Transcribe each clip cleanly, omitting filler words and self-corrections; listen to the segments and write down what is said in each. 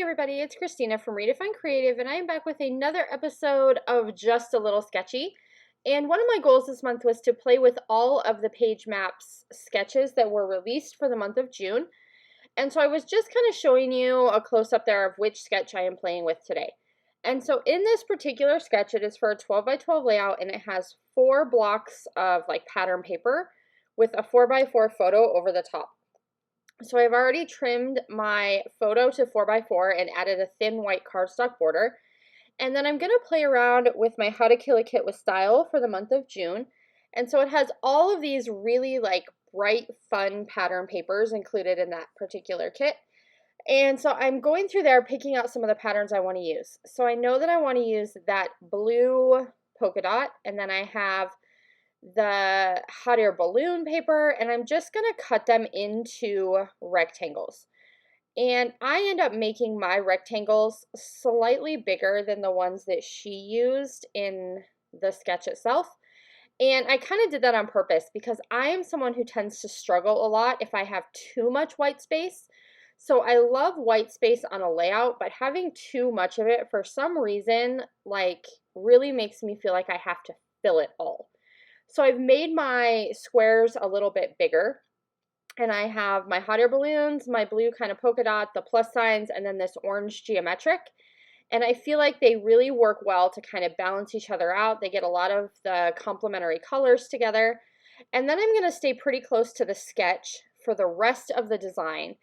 everybody, it's Khristina from Redefine Creative, and I am back with another episode of Just a Little Sketchy. And one of my goals this month was to play with all of the PageMaps sketches that were released for the month of June. And so I was just kind of showing you a close-up there of which sketch I am playing with today. And so in this particular sketch, it is for a 12 by 12 layout, and it has 4 blocks of like pattern paper with a 4 by 4 photo over the top. So I've already trimmed my photo to 4 by 4 and added a thin white cardstock border. And then I'm going to play around with my How to Kill a Kit with Style for the month of June. And so it has all of these really like bright, fun pattern papers included in that particular kit. And so I'm going through there picking out some of the patterns I want to use. So I know that I want to use that blue polka dot, and then I have the hot air balloon paper, and I'm just going to cut them into rectangles. And I end up making my rectangles slightly bigger than the ones that she used in the sketch itself. And I kind of did that on purpose because I am someone who tends to struggle a lot if I have too much white space. So I love white space on a layout, but having too much of it for some reason like really makes me feel like I have to fill it all. So I've made my squares a little bit bigger, and I have my hot air balloons, my blue kind of polka dot, the plus signs, and then this orange geometric. And I feel like they really work well to kind of balance each other out. They get a lot of the complementary colors together. And then I'm going to stay pretty close to the sketch for the rest of the design,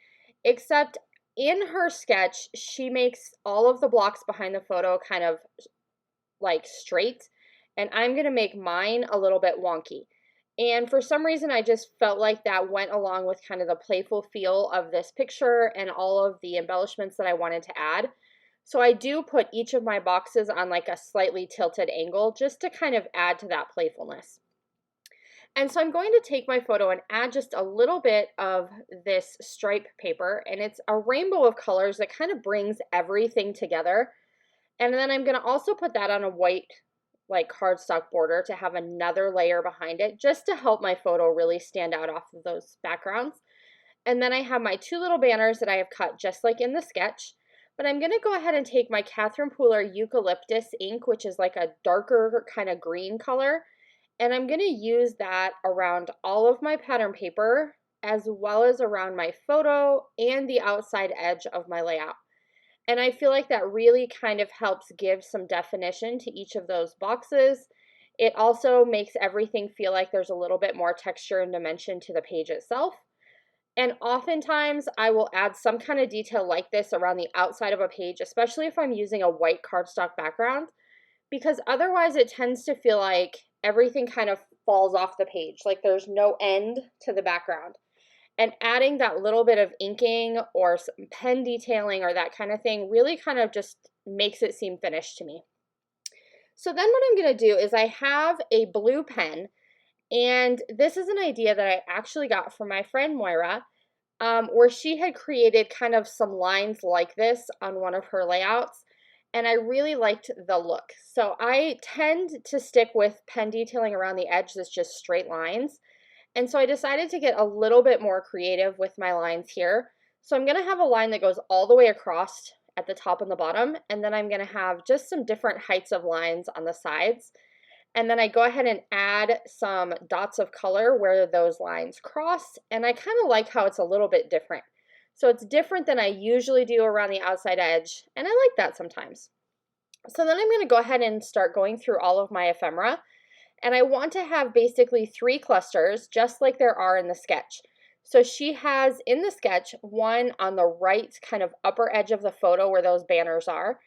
except in her sketch, she makes all of the blocks behind the photo kind of like straight. And I'm going to make mine a little bit wonky. And for some reason, I just felt like that went along with kind of the playful feel of this picture and all of the embellishments that I wanted to add. So I do put each of my boxes on like a slightly tilted angle just to kind of add to that playfulness. And so I'm going to take my photo and add just a little bit of this stripe paper, and it's a rainbow of colors that kind of brings everything together. And then I'm going to also put that on a white like cardstock border to have another layer behind it just to help my photo really stand out off of those backgrounds. And then I have my 2 little banners that I have cut just like in the sketch, but I'm going to go ahead and take my Catherine Pooler Eucalyptus ink, which is like a darker kind of green color, and I'm going to use that around all of my pattern paper as well as around my photo and the outside edge of my layout. And I feel like that really kind of helps give some definition to each of those boxes. It also makes everything feel like there's a little bit more texture and dimension to the page itself. And oftentimes I will add some kind of detail like this around the outside of a page, especially if I'm using a white cardstock background, because otherwise it tends to feel like everything kind of falls off the page, like there's no end to the background. And adding that little bit of inking or some pen detailing or that kind of thing really kind of just makes it seem finished to me. So then what I'm going to do is I have a blue pen, and this is an idea that I actually got from my friend Moira, where she had created kind of some lines like this on one of her layouts, and I really liked the look. So I tend to stick with pen detailing around the edge that's just straight lines. And so I decided to get a little bit more creative with my lines here. So I'm going to have a line that goes all the way across at the top and the bottom, and then I'm going to have just some different heights of lines on the sides. And then I go ahead and add some dots of color where those lines cross, and I kind of like how it's a little bit different. So it's different than I usually do around the outside edge, and I like that sometimes. So then I'm going to go ahead and start going through all of my ephemera. And I want to have basically 3 clusters, just like there are in the sketch. So she has in the sketch one on the right kind of upper edge of the photo where those banners are.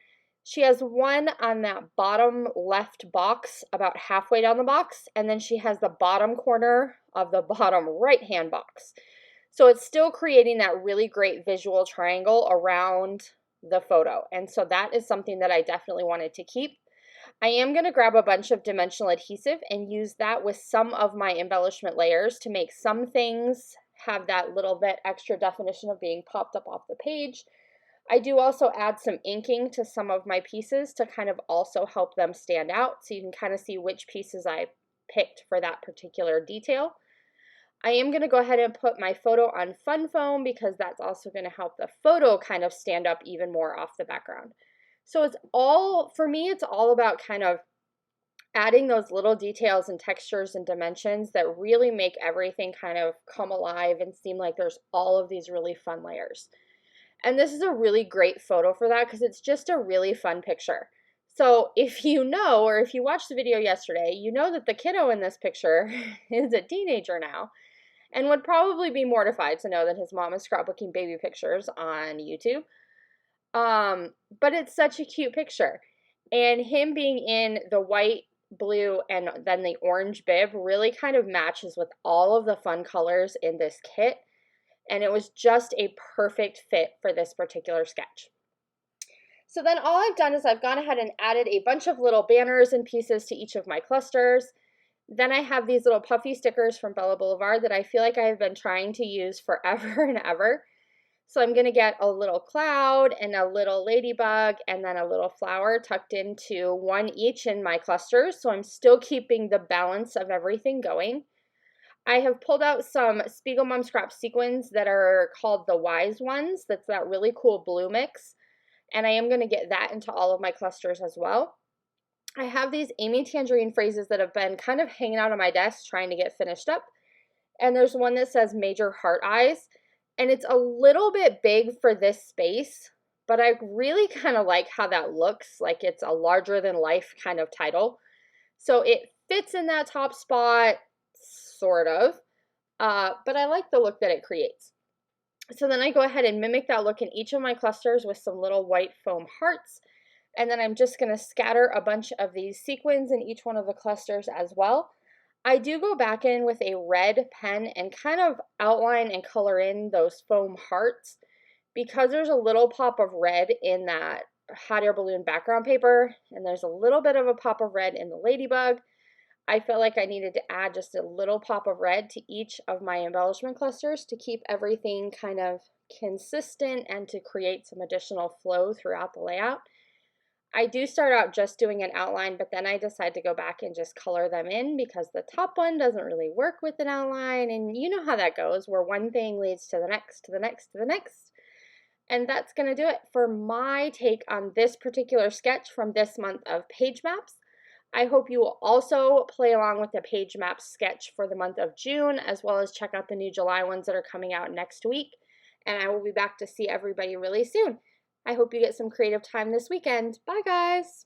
She has one on that bottom left box about halfway down the box, and then she has the bottom corner of the bottom right hand box. So it's still creating that really great visual triangle around the photo. And so that is something that I definitely wanted to keep. I am going to grab a bunch of dimensional adhesive and use that with some of my embellishment layers to make some things have that little bit extra definition of being popped up off the page. I do also add some inking to some of my pieces to kind of also help them stand out, so you can kind of see which pieces I picked for that particular detail. I am going to go ahead and put my photo on fun foam because that's also going to help the photo kind of stand up even more off the background. So it's all, for me, it's all about kind of adding those little details and textures and dimensions that really make everything kind of come alive and seem like there's all of these really fun layers. And this is a really great photo for that because it's just a really fun picture. So if you know, or if you watched the video yesterday, you know that the kiddo in this picture is a teenager now and would probably be mortified to know that his mom is scrapbooking baby pictures on YouTube. But it's such a cute picture. And him being in the white, blue, and then the orange bib really kind of matches with all of the fun colors in this kit. And it was just a perfect fit for this particular sketch. So then all I've done is I've gone ahead and added a bunch of little banners and pieces to each of my clusters. Then I have these little puffy stickers from Bella Boulevard that I feel like I have been trying to use forever and ever. So I'm going to get a little cloud and a little ladybug and then a little flower tucked into one each in my clusters. So I'm still keeping the balance of everything going. I have pulled out some Spiegel Mom Scrap sequins that are called the Wise Ones. That's that really cool blue mix. And I am going to get that into all of my clusters as well. I have these Amy Tangerine phrases that have been kind of hanging out on my desk trying to get finished up. And there's one that says Major Heart Eyes. And it's a little bit big for this space, but I really kind of like how that looks, like it's a larger than life kind of title. So it fits in that top spot, sort of, but I like the look that it creates. So then I go ahead and mimic that look in each of my clusters with some little white foam hearts. And then I'm just going to scatter a bunch of these sequins in each one of the clusters as well. I do go back in with a red pen and kind of outline and color in those foam hearts because there's a little pop of red in that hot air balloon background paper and there's a little bit of a pop of red in the ladybug. I felt like I needed to add just a little pop of red to each of my embellishment clusters to keep everything kind of consistent and to create some additional flow throughout the layout. I do start out just doing an outline, but then I decide to go back and just color them in because the top one doesn't really work with an outline, and you know how that goes, where one thing leads to the next, to the next, to the next. And that's going to do it for my take on this particular sketch from this month of PageMaps. I hope you will also play along with the PageMaps sketch for the month of June, as well as check out the new July ones that are coming out next week. And I will be back to see everybody really soon. I hope you get some creative time this weekend. Bye, guys.